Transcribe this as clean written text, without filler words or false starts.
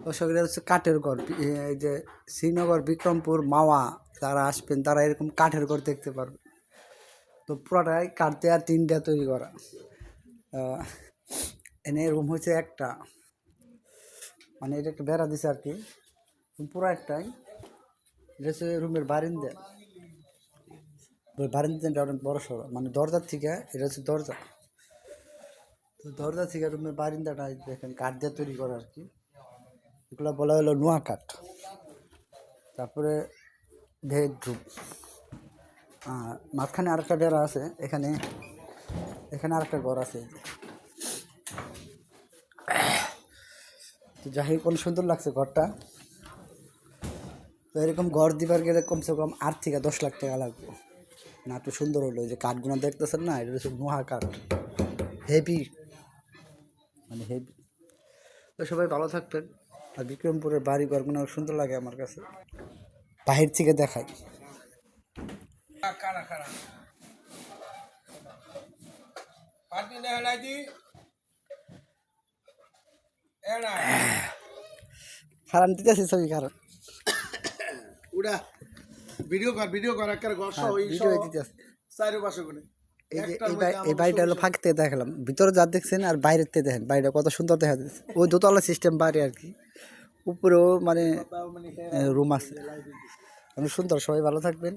দর্শক এটা হচ্ছে কাঠের ঘর। এই যে শ্রীনগর, বিক্রমপুর, মাওয়া যারা আসবেন তারা এরকম কাঠের ঘর দেখতে পারবে। তো পুরাটাই কাঠ দিয়ে 3টা তৈরি করা। এনে রুম হচ্ছে একটা, মানে এটা একটা বেড়া দিছে আর কি। পুরো একটাই, এটা হচ্ছে রুমের বারিন্দা। বারিন্দাটা অনেক বড় সড়ো, মানে দরজার থেকে এটা হচ্ছে দরজা। তো দরজা থেকে রুমের বারিন্দাটা দেখেন কাঠ দিয়ে তৈরি করা আর কি। এগুলো বলা হলো নোয়া কাঠ। তারপরে বেডরুম, আর মাঝখানে আরেকটা বেড়া আছে। এখানে এখানে আরেকটা ঘর আছে। তো যাই হোক, সুন্দর লাগছে ঘরটা। তো এরকম ঘর দিবার গেলে কমসে কম 8 থেকে 10 লাখ টাকা লাগবে। না একটু সুন্দর হলো, যে কাঠগুলো দেখতেছেন না, এটা হচ্ছে নোহা কাঠ, হেভি, মানে হেভি। তো সবাই ভালো থাকবেন। আর বিক্রমপুরের বাড়ি ঘরগুলো সুন্দর লাগে আমার কাছে, বাহির থেকে দেখাই। খারাপ দিতেছি ছবি, খারাপ উড়া ভিডিও কর একটা ঘর সহ ওই ভিডিও দিতেছে। চারি পাশে করে এই যে এই বাড়িটা হলো ফাঁক থেকে দেখালাম, ভিতরে যা দেখছেন আর বাইরের থেকে দেখেন বাড়িটা কত সুন্দর দেখা যাচ্ছে। ওই দোতলা সিস্টেম বাড়ি আর কি, উপরেও মানে রুম আছে, অনেক সুন্দর। সবাই ভালো থাকবেন।